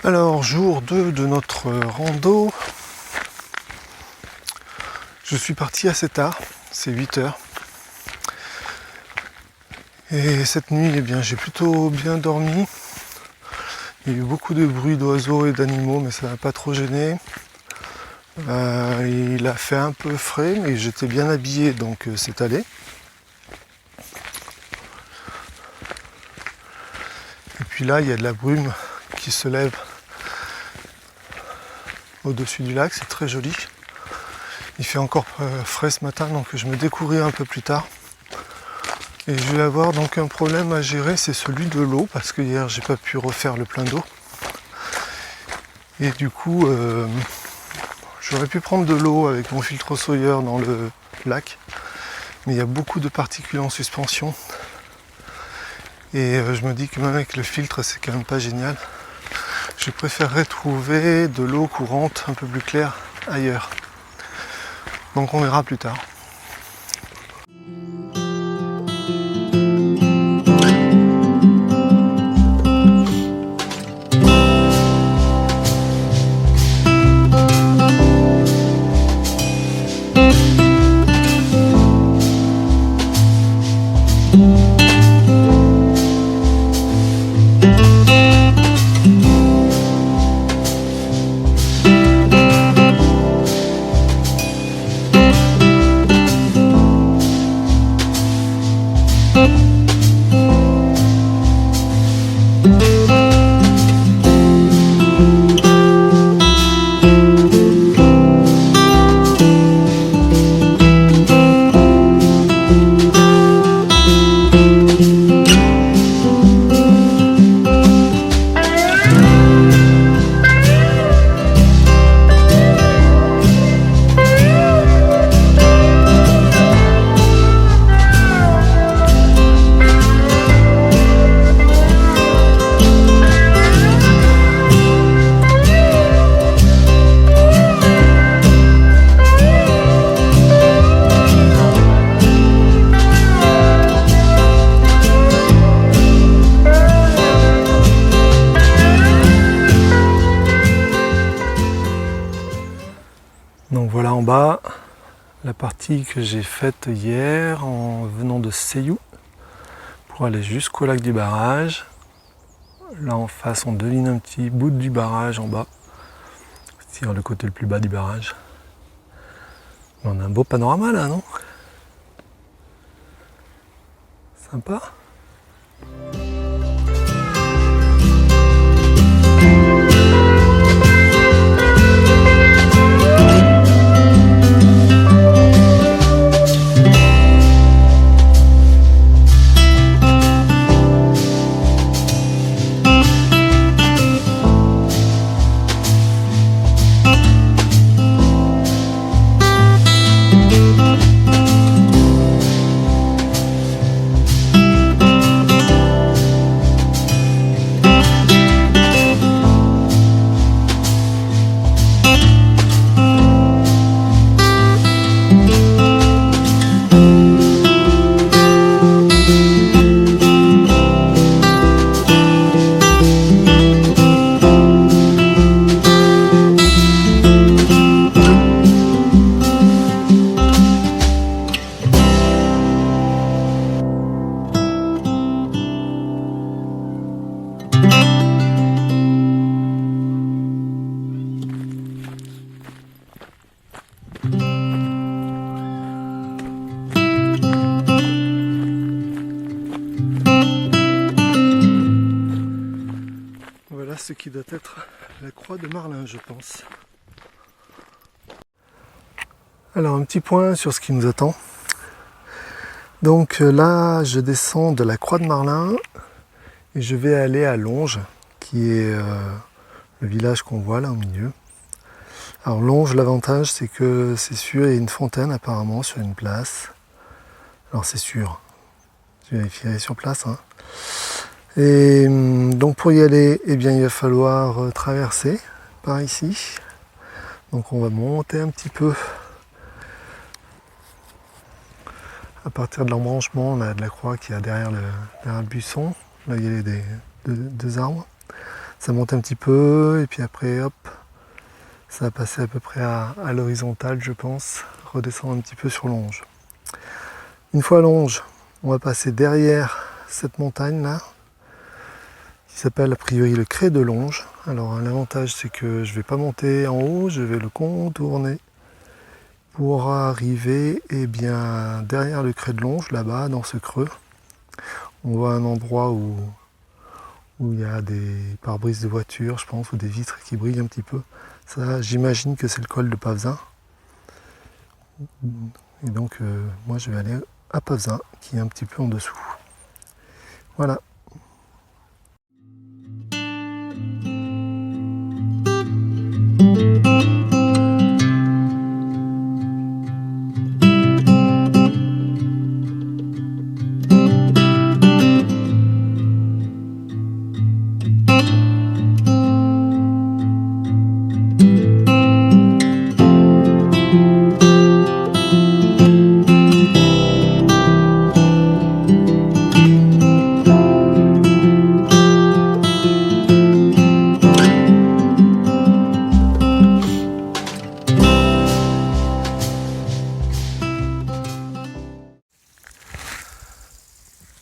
Alors, jour 2 de notre rando. Je suis parti assez tard, c'est 8 heures. Et cette nuit, eh bien, j'ai plutôt bien dormi. Il y a eu beaucoup de bruit d'oiseaux et d'animaux, mais ça m'a pas trop gêné. Il a fait un peu frais, mais j'étais bien habillé, donc c'est allé. Et puis là, il y a de la brume qui se lève au-dessus du lac, c'est très joli. Il fait encore frais ce matin, donc je me découvrirai un peu plus tard. Et je vais avoir donc un problème à gérer, c'est celui de l'eau, parce que hier j'ai pas pu refaire le plein d'eau. Et du coup, j'aurais pu prendre de l'eau avec mon filtre Sawyer dans le lac, mais il y a beaucoup de particules en suspension. Et je me dis que même avec le filtre, c'est quand même pas génial. Je préférerais trouver de l'eau courante un peu plus claire ailleurs. Donc on verra plus tard. Donc voilà en bas la partie que j'ai faite hier en venant de Seyou pour aller jusqu'au lac du barrage. Là en face on devine un petit bout du barrage en bas, c'est-à-dire le côté le plus bas du barrage. On a un beau panorama là, non? Sympa. Voilà ce qui doit être la croix de Marlin, je pense. Alors un petit point sur ce qui nous attend. Donc là je descends de la croix de Marlin et je vais aller à Longe, qui est le village qu'on voit là au milieu. Alors Longe, l'avantage c'est que c'est sûr, il y a une fontaine apparemment sur une place. Alors c'est sûr, je vérifierai sur place, hein. Et donc pour y aller, eh bien, il va falloir traverser par ici. Donc on va monter un petit peu à partir de l'embranchement là, de la croix qu'il y a derrière le buisson. Là il y a deux arbres. Ça monte un petit peu et puis après hop, ça va passer à peu près à l'horizontale je pense, redescendre un petit peu sur Longe. Une fois à Longe, on va passer derrière cette montagne là, qui s'appelle a priori le Crêt de Longe. Alors l'avantage c'est que je ne vais pas monter en haut, je vais le contourner pour arriver bien, derrière le Crêt de Longe, là-bas dans ce creux. On voit un endroit où il y a des pare-brises de voiture, je pense, ou des vitres qui brillent un petit peu. Ça, j'imagine que c'est le col de Pavezin. Et donc, moi, je vais aller à Pavezin, qui est un petit peu en dessous. Voilà.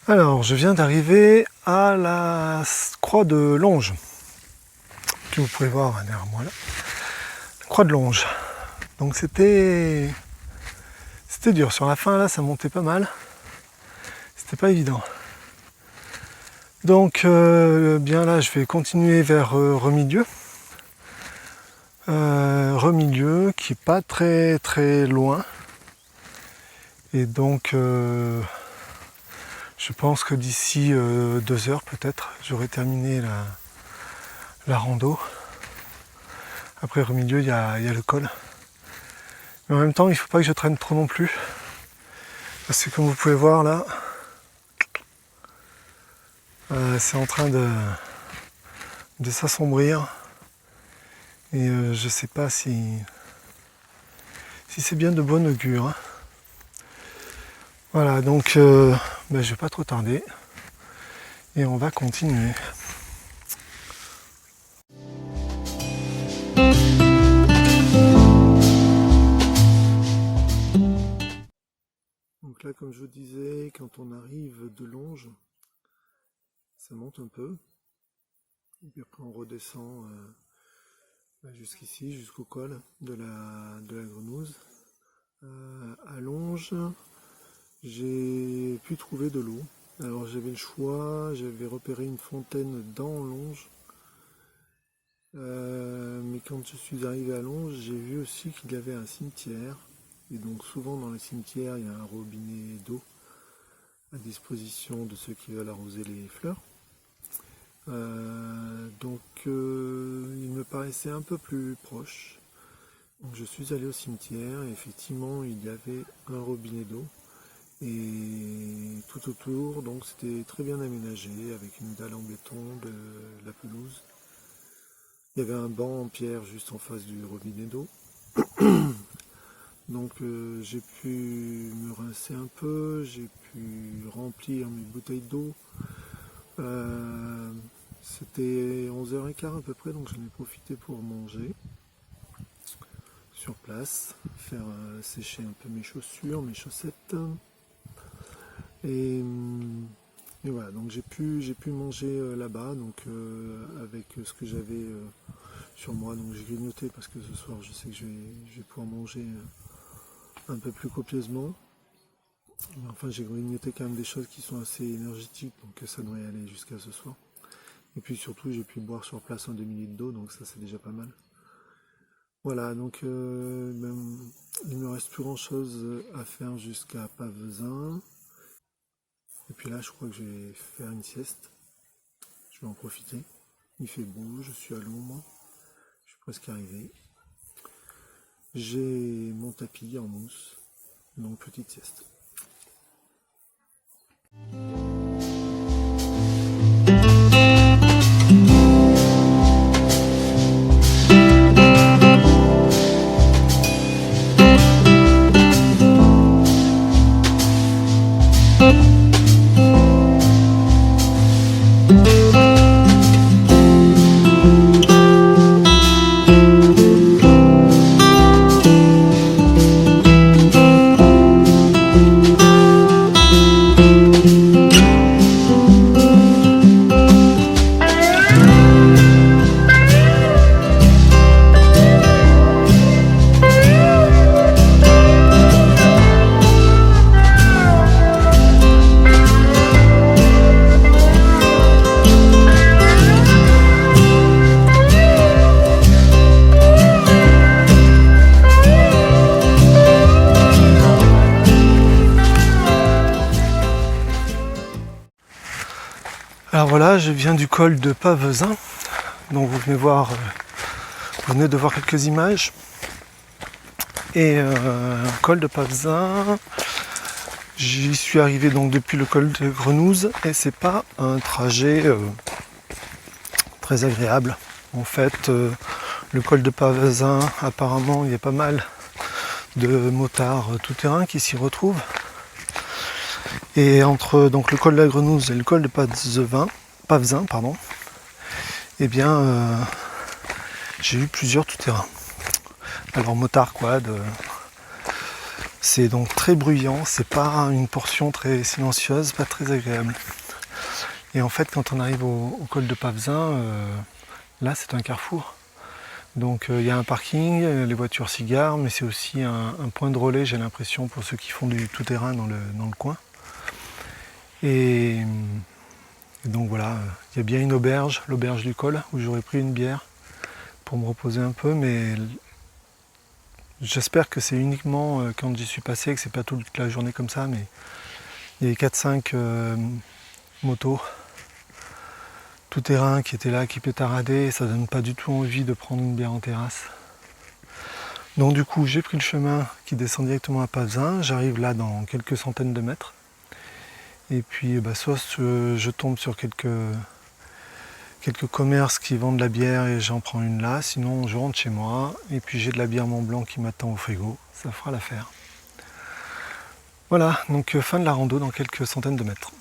Alors, je viens d'arriver à la croix de Longe, que vous pouvez voir derrière moi là. Croix de Longe. Donc c'était dur. Sur la fin là, ça montait pas mal. C'était pas évident. Donc bien là, je vais continuer vers Remilieu. Remilieu qui est pas très très loin. Et donc je pense que d'ici 2 heures peut-être, j'aurai terminé la rando. Après Remilieu, il y a le col. Mais en même temps, il ne faut pas que je traîne trop non plus. Parce que comme vous pouvez voir là, c'est en train de s'assombrir. Et je ne sais pas si c'est bien de bon augure. Hein. Voilà, donc je ne vais pas trop tarder. Et on va continuer. Donc là, comme je vous disais, quand on arrive de Longe, ça monte un peu. Et puis après on redescend jusqu'ici, jusqu'au col de la Grenouze. À Longe, j'ai pu trouver de l'eau. Alors j'avais le choix, j'avais repéré une fontaine dans Longe. Mais quand je suis arrivé à Longe, j'ai vu aussi qu'il y avait un cimetière. Et donc souvent dans les cimetières, il y a un robinet d'eau à disposition de ceux qui veulent arroser les fleurs. Donc il me paraissait un peu plus proche. Donc je suis allé au cimetière et effectivement il y avait un robinet d'eau. Et tout autour, donc c'était très bien aménagé avec une dalle en béton, de la pelouse. Il y avait un banc en pierre juste en face du robinet d'eau. Donc j'ai pu me rincer un peu, j'ai pu remplir mes bouteilles d'eau. C'était 11h15 à peu près, donc j'en ai profité pour manger sur place, faire sécher un peu mes chaussures, mes chaussettes. Et voilà, donc j'ai pu manger là-bas, donc avec ce que j'avais sur moi. Donc j'ai grignoté parce que ce soir je sais que je vais pouvoir manger un peu plus copieusement. Enfin, j'ai grignoté quand même des choses qui sont assez énergétiques, donc ça devrait aller jusqu'à ce soir. Et puis surtout, j'ai pu boire sur place un demi-litre d'eau, donc ça c'est déjà pas mal. Voilà, donc il ne me reste plus grand chose à faire jusqu'à Pavezin. Et puis là, je crois que je vais faire une sieste. Je vais en profiter. Il fait beau, je suis à l'ombre. Je suis presque arrivé. J'ai mon tapis en mousse, donc petite sieste. Alors voilà, je viens du col de Pavezin, donc vous venez de voir quelques images. Et col de Pavezin, j'y suis arrivé donc depuis le col de Grenouze et c'est pas un trajet très agréable. En fait, le col de Pavezin, apparemment, il y a pas mal de motards tout-terrain qui s'y retrouvent. Et entre donc, le col de la Grenouze et le col de Pavezin, eh bien, j'ai eu plusieurs tout-terrain. Alors motard quad, c'est donc très bruyant, c'est pas une portion très silencieuse, pas très agréable. Et en fait, quand on arrive au col de Pavezin, là c'est un carrefour. Donc il y a un parking, les voitures s'y garent, mais c'est aussi un point de relais, j'ai l'impression, pour ceux qui font du tout-terrain dans le coin. Et donc voilà, il y a bien une auberge, l'auberge du col, où j'aurais pris une bière pour me reposer un peu, mais j'espère que c'est uniquement quand j'y suis passé, que c'est pas toute la journée comme ça, mais il y avait 4-5 motos tout terrain qui étaient là, qui pétaradaient, et ça donne pas du tout envie de prendre une bière en terrasse. Donc du coup j'ai pris le chemin qui descend directement à Pavezin, j'arrive là dans quelques centaines de mètres, et puis soit je tombe sur quelques commerces qui vendent de la bière et j'en prends une là, sinon je rentre chez moi, et puis j'ai de la bière Mont Blanc qui m'attend au frigo, ça fera l'affaire. Voilà, donc fin de la rando dans quelques centaines de mètres.